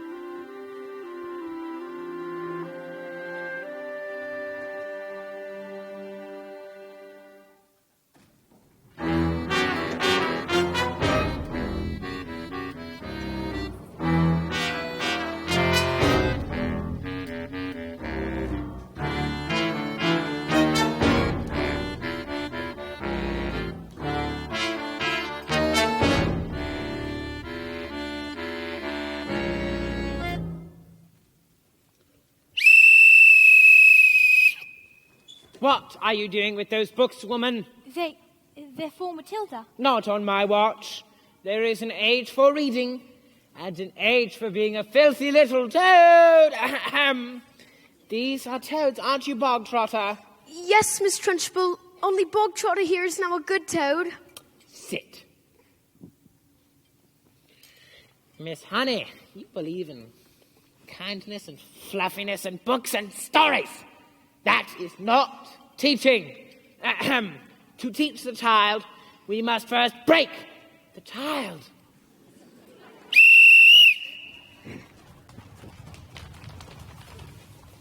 What are you doing with those books, woman? They're for Matilda. Not on my watch. There is an age for reading, and an age for being a filthy little toad. Ahem. These are toads, aren't you, Bog Trotter? Yes, Miss Trunchbull. Only Bog Trotter here is now a good toad. Sit. Miss Honey, you believe in kindness and fluffiness and books and stories. That is not teaching. Ahem. To teach the child, we must first break the child.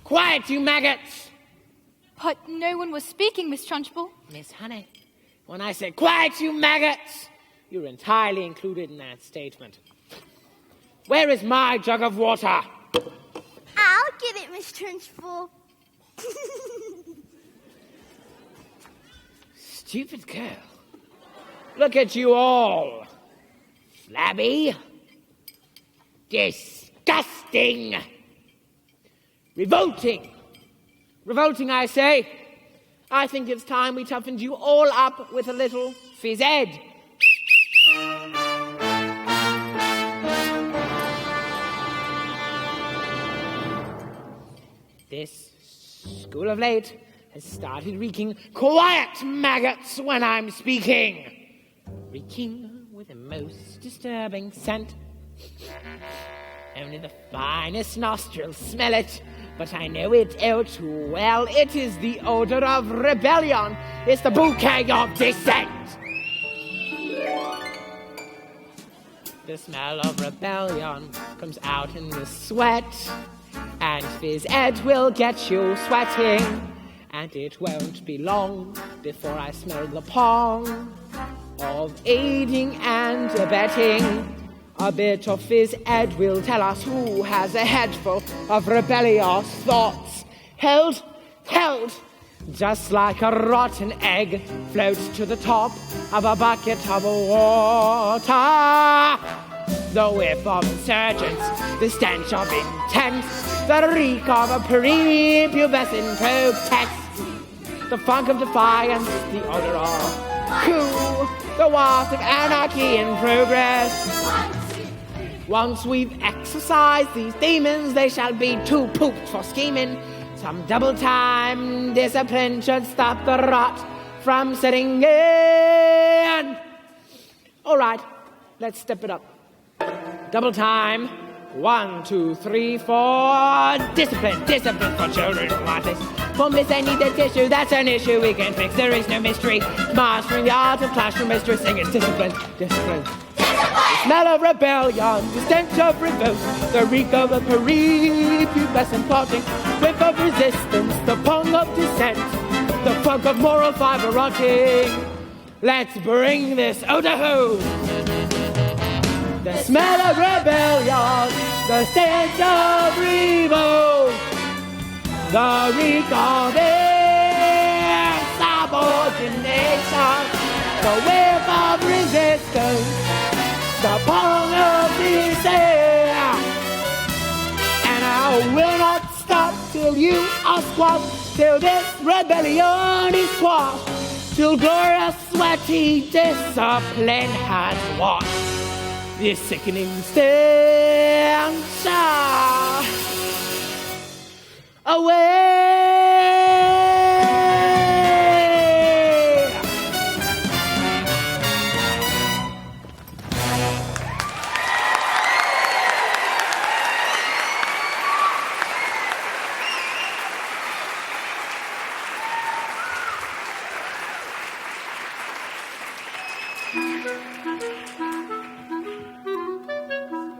Quiet, you maggots! But no one was speaking, Miss Trunchbull. Miss Honey, when I say quiet, you maggots, you're entirely included in that statement. Where is my jug of water? I'll get it, Miss Trunchbull. Stupid girl. Look at you all. Flabby. Disgusting. Revolting. Revolting, I say. I think it's time we toughened you all up with a little phys ed. This school of late has started reeking quiet maggots when I'm speaking. Reeking with a most disturbing scent. Only the finest nostrils smell it, but I know it oh too well. It is the odor of rebellion. It's the bouquet of dissent. The smell of rebellion comes out in the sweat, and phys ed will get you sweating. And it won't be long before I smell the pong of aiding and abetting. A bit of phys ed will tell us who has a head full of rebellious thoughts. Held, just like a rotten egg floats to the top of a bucket of water. The whiff of insurgents, the stench of intent, the reek of a prepubescent protest, the funk of defiance, the odor of coup, the waft of anarchy in progress. Once we've exorcised these demons, they shall be too pooped for scheming. Some double-time discipline should stop the rot from setting in. All right, let's step it up. Double time. 1, 2, 3, 4. Discipline, discipline for children who want this. Homeless, they need their tissue, that's an issue we can fix. There is no mystery. Mastering the art of classroom mystery, singing discipline, discipline. The smell of rebellion, the stench of revolt, the reek of a prepubescent plotting, whiff of resistance, the pong of dissent, the funk of moral fiber rotting. Let's bring this odor home. The smell of rebellion, the stench of revolt, the reek of insubordination, the whiff of resistance, the pong of despair. And I will not stop till you are squashed, till this rebellion is quashed, till glorious sweaty discipline has washed this sickening stench away.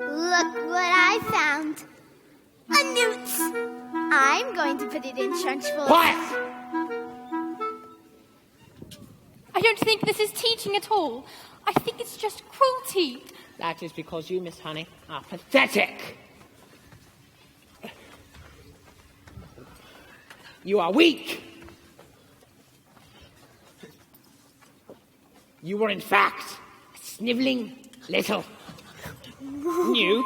Look what I found. A newt. I'm going to put it in Trunchbull. Quiet! I don't think this is teaching at all. I think it's just cruelty. That is because you, Miss Honey, are pathetic. You are weak. You were, in fact, a sniveling little newt.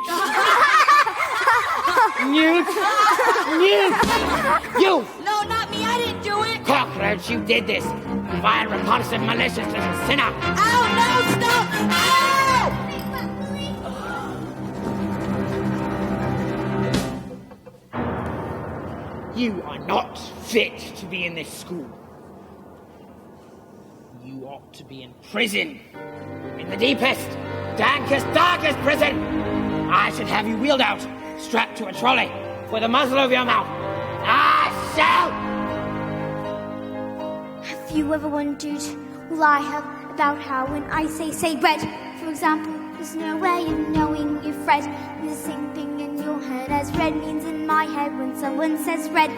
Newt! Newt! You! No, not me. I didn't do it. Cockroach, you did this. Vile, repulsive, malicious little sinner. Ow, no, stop. Ow! You are not fit to be in this school. You ought to be in prison. In the deepest, dankest, darkest prison. I should have you wheeled out, strapped to a trolley, with a muzzle over your mouth. I shall! Have you ever wondered, well, I have, about how when I say red, for example, there's no way of knowing if red is the same thing in your head as red means in my head when someone says red.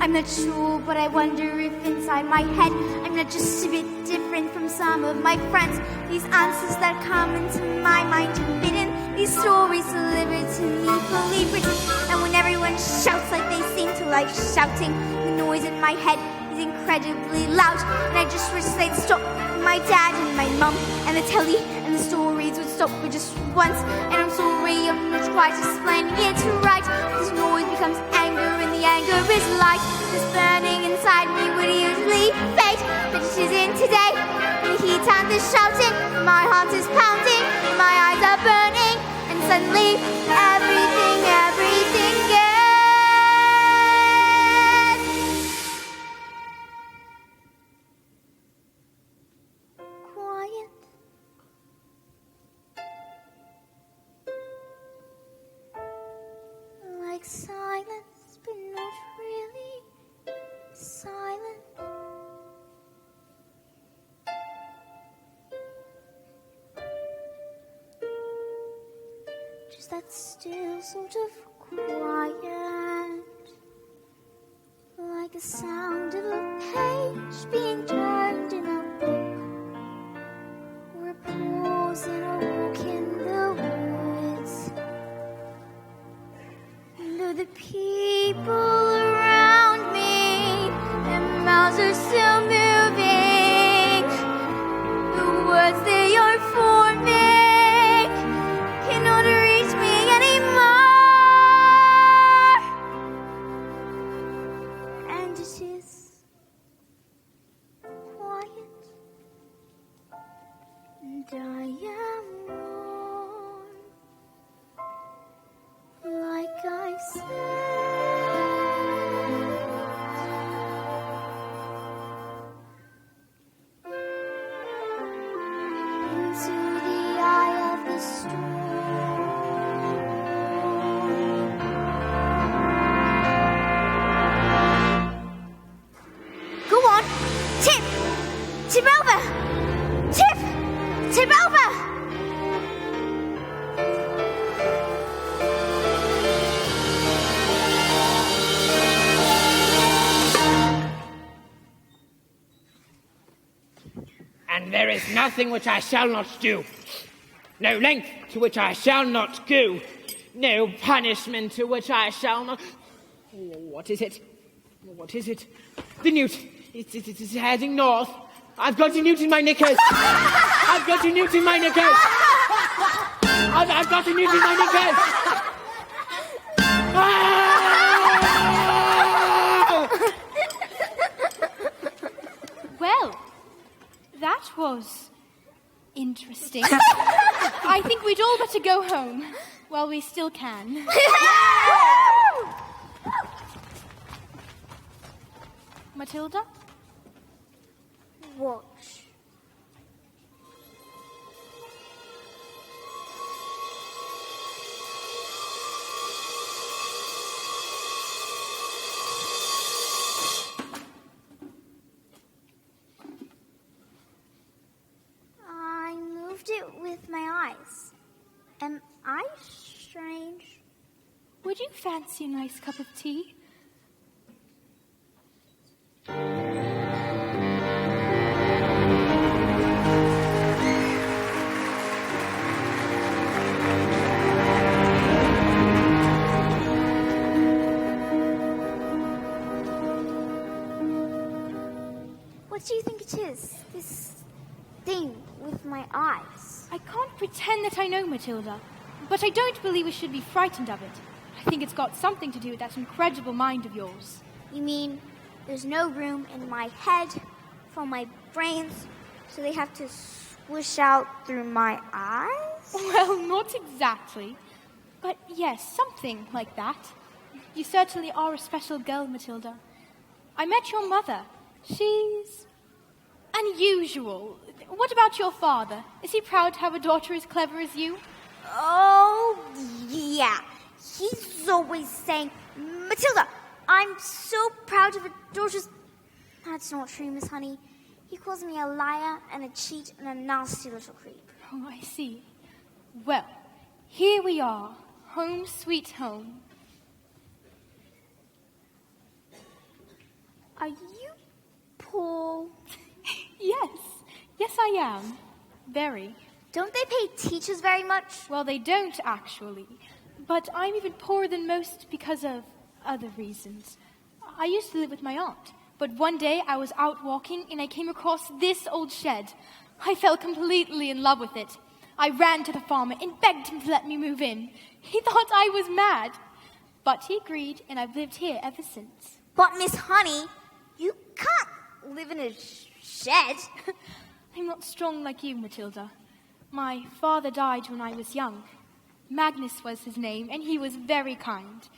I'm not sure, but I wonder if inside my head I'm not just a bit different from some of my friends. These answers that come into my mind have been in these stories delivered to me, fully written. And when everyone shouts like they seem to like shouting, the noise in my head is incredibly loud. And I just wish they'd stop. My dad and my mum and the telly and the stories would stop for just once. And I'm sorry, I'm not quite explaining it right. This noise becomes anger and the anger is light. This burning inside me would usually fade, but it isn't today. The heat and the shouting, my heart is pounding, my eyes are burning, and suddenly everything gets quiet. Like silence, but not really silent. Just that still sort of quiet, like the sound of a page being turned in a book, or a pause in a walk in the woods. And though the people around me, and and there is nothing which I shall not do. No length to which I shall not go. No punishment to which I shall not... What is it? What is it? The newt. It's heading north. I've got a newt in my knickers. I've got a newt in my knickers. I've got a newt in my knickers. Well, that was interesting. I think we'd all better go home while we still can. Matilda? Watch. I moved it with my eyes. Am I strange? Would you fancy a nice cup of tea? What do you think it is? This thing with my eyes? I can't pretend that I know, Matilda, but I don't believe we should be frightened of it. I think it's got something to do with that incredible mind of yours. You mean there's no room in my head for my brains, so they have to swish out through my eyes? Well, not exactly. But yes, something like that. You certainly are a special girl, Matilda. I met your mother. She's unusual. What about your father? Is he proud to have a daughter as clever as you? Oh, yeah. He's always saying, Matilda, I'm so proud of a daughter's... That's not true, Miss Honey. He calls me a liar and a cheat and a nasty little creep. Oh, I see. Well, here we are. Home sweet home. Are you Paul? Yes, I am. Very. Don't they pay teachers very much? Well, they don't, actually. But I'm even poorer than most because of other reasons. I used to live with my aunt, but one day I was out walking and I came across this old shed. I fell completely in love with it. I ran to the farmer and begged him to let me move in. He thought I was mad, but he agreed, and I've lived here ever since. But, Miss Honey, you can't live in a shed. I'm not strong like you, Matilda. My father died when I was young. Magnus was his name, and he was very kind.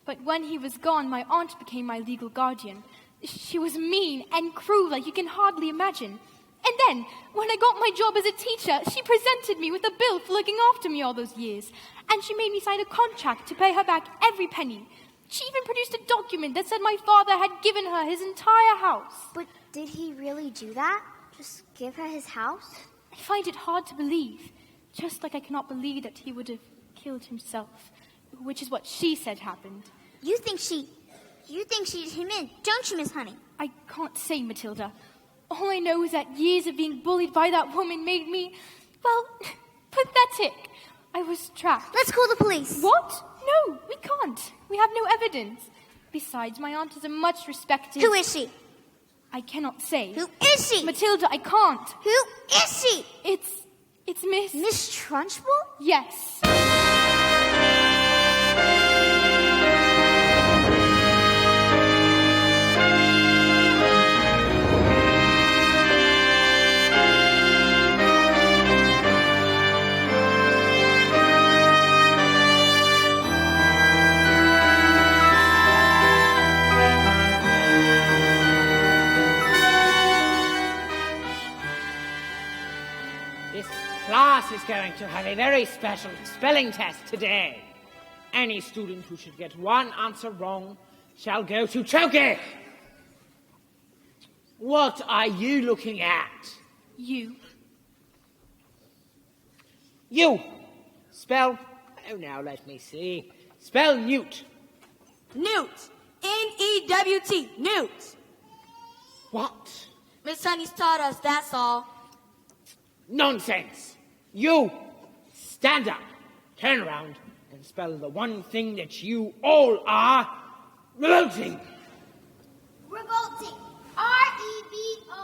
But when he was gone, my aunt became my legal guardian. She was mean and cruel like you can hardly imagine. And then, when I got my job as a teacher, she presented me with a bill for looking after me all those years. And she made me sign a contract to pay her back every penny. She even produced a document that said my father had given her his entire house. But did he really do that? Just give her his house? I find it hard to believe, just like I cannot believe that he would have killed himself, which is what she said happened. You think she did him in, don't you, Miss Honey? I can't say, Matilda. All I know is that years of being bullied by that woman made me, well, pathetic. I was trapped. Let's call the police. What? No, we can't. We have no evidence. Besides, my aunt is a much respected... Who is she? I cannot say. Who is she? Matilda, I can't. Who is she? It's Miss... Miss Trunchbull? Yes. Class is going to have a very special spelling test today. Any student who should get one answer wrong shall go to choking. What are you looking at? You. You. Spell. Oh, now let me see. Spell newt. Newt. N-E-W-T. Newt. What? Miss Honey's taught us, that's all. Nonsense! You stand up, turn around, and spell the one thing that you all are: revolting. Revolting. R-E-V-O-L-T-I-N-G.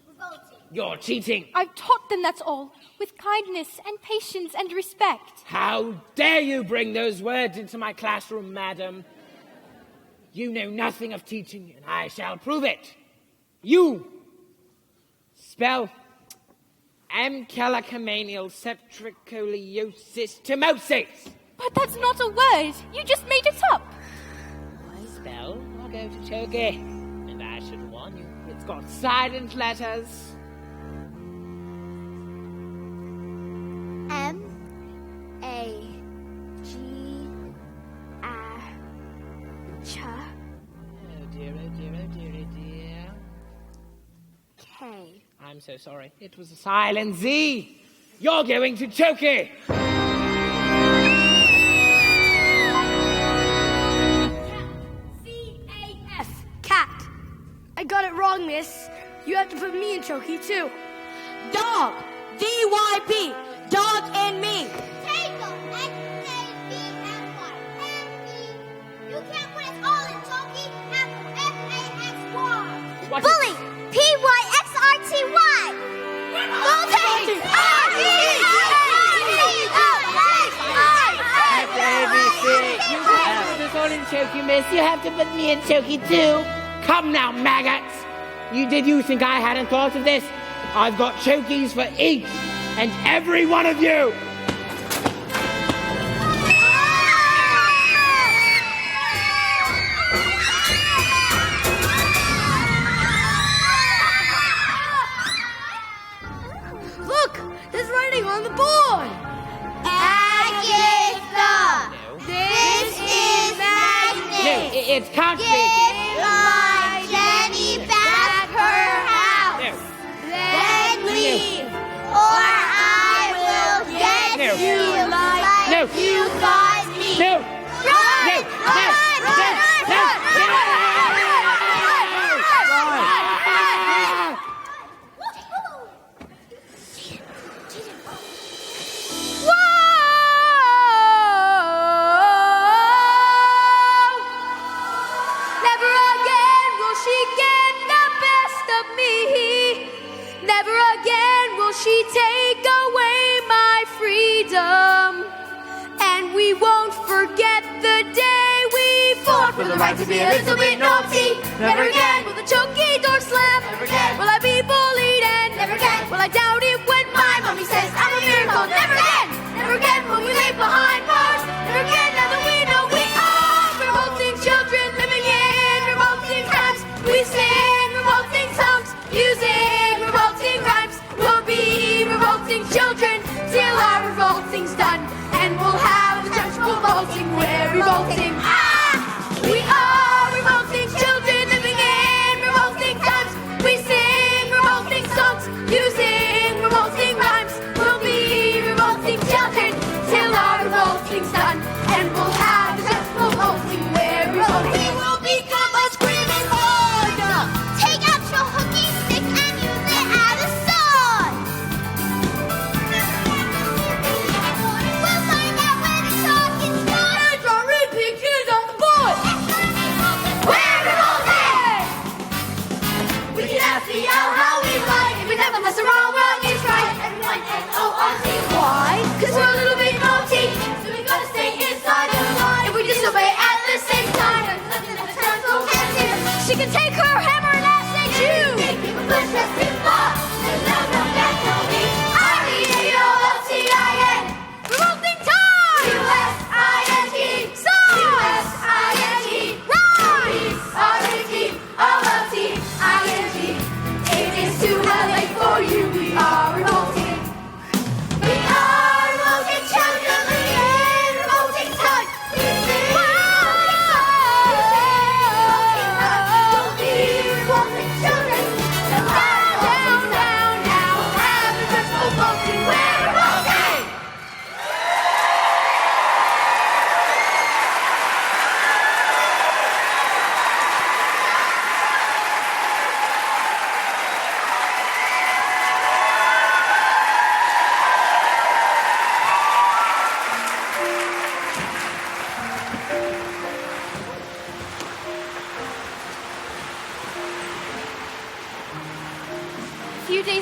Revolting. You're cheating. I've taught them, that's all, with kindness and patience and respect. How dare you bring those words into my classroom, madam? You know nothing of teaching, and I shall prove it. You spell amcalicamanial septricoliosis timosis. But that's not a word. You just made it up. I spell, I'll go to Chogi. And I should warn you, it's got silent letters. M-A-G-R-Ch. Oh dear, oh dear, oh dear, oh dear. K. I'm so sorry. It was a silent Z. You're going to Choki. C-A-S. Cat. I got it wrong, miss. You have to put me in Choki, too. Dog. D-Y-P. Dog and me. Tango. X-A-B-M-Y. M-E. You can't put us all in Toki. Apple. F-A-X-Y. What Bully. P-Y-X-R-T-Y. Voltage. You can't put us all in Choki, miss. You have to put me in Choki, too. Come now, maggots. Did you think I hadn't thought of this? I've got Chokis for each and every one of you. Look, there's writing on the board. Agatha. This is Magnus. No, it can't be. Give my Jenny back her house. No. Then leave, or I will get No. you like No. you got me. No. Run! No. Run! No. Run! No. Run! No. Never again will she get the best of me. Never again will she take away my freedom. And we won't forget the day we fought for the right to be a little bit naughty. Never again will the Choki door slam. Never again will I be bullied, and never again will I doubt it when my mommy says I'm a miracle. Never again, never again will we leave behind bars. Never again, now that we know we are revolting children living in revolting times. We sing revolting songs, using revolting rhymes. We'll be revolting children till our revolting's done, and we'll have a church revolting. We're revolting. We are revolting children living in revolting times. We sing revolting songs, using revolting rhymes. We'll be revolting children till our revolting's done, and we'll have a church revolting. We're revolting. We will become a screaming horde. Take out your hooky stick and use it as a sword. We'll find out where the talk is done. Our pink is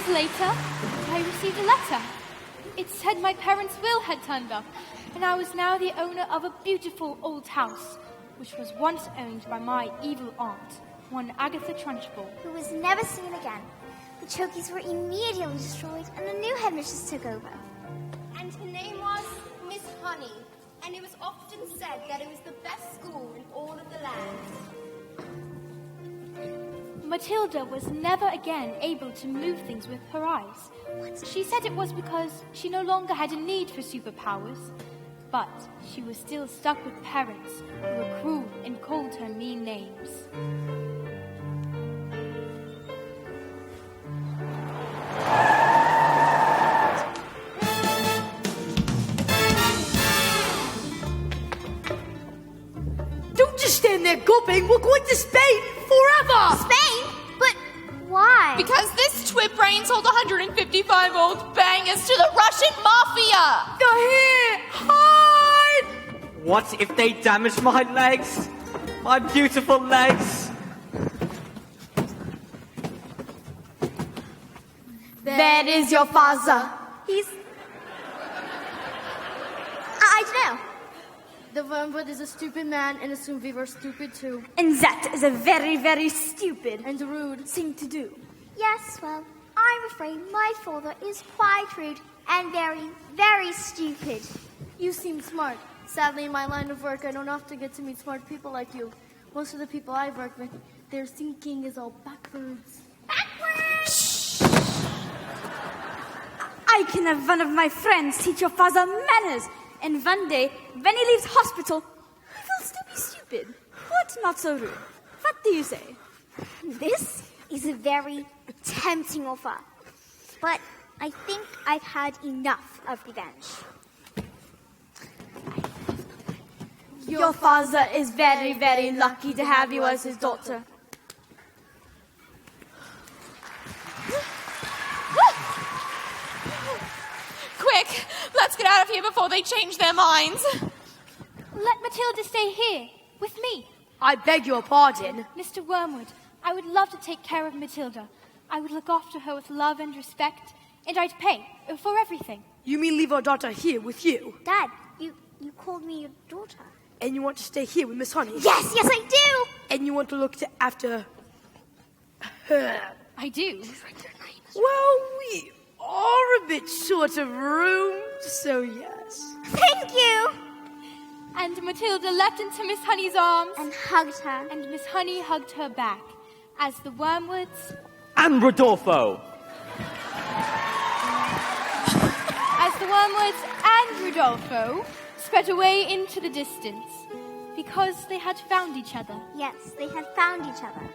days later, I received a letter. It said my parents' will had turned up, and I was now the owner of a beautiful old house, which was once owned by my evil aunt, one Agatha Trunchbull. Who was never seen again. The Chokies were immediately destroyed, and a new headmistress took over. And her name was Miss Honey, and it was often said that it was the best school in all of the land. Matilda was never again able to move things with her eyes. She said it was because she no longer had a need for superpowers, but she was still stuck with parents who were cruel and called her mean names. Don't just stand there gulping. We're going to Spain forever. Spain? But why? Because this twit brain sold 155 old bangers to the Russian mafia! They're here. Hide. What if they damage my legs? My beautiful legs? That is your father. He's... I don't know. The Wormwood is a stupid man, and assumed we were stupid too. And that is a very, very stupid And rude. thing to do. Yes, well, I'm afraid my father is quite rude and very, very stupid. You seem smart. Sadly, in my line of work, I don't often get to meet smart people like you. Most of the people I work with, their thinking is all backwards. Backwards! I can have one of my friends teach your father manners. And one day, when he leaves hospital, he will still be stupid, but not so rude. What do you say? This is a very tempting offer. But I think I've had enough of revenge. Your father is very, very lucky to have you as his daughter. Quick, let's get out of here before they change their minds. Let Matilda stay here, with me. I beg your pardon. Mr. Wormwood, I would love to take care of Matilda. I would look after her with love and respect, and I'd pay for everything. You mean leave our daughter here with you? Dad, you called me your daughter. And you want to stay here with Miss Honey? Yes, I do! And you want to look after her? I do. Well, we are a bit short of room, so yes. Thank you! And Matilda leapt into Miss Honey's arms And hugged her. and Miss Honey hugged her back as the Wormwoods, And Rodolfo! and Rodolfo sped away into the distance because they had found each other. Yes, they had found each other.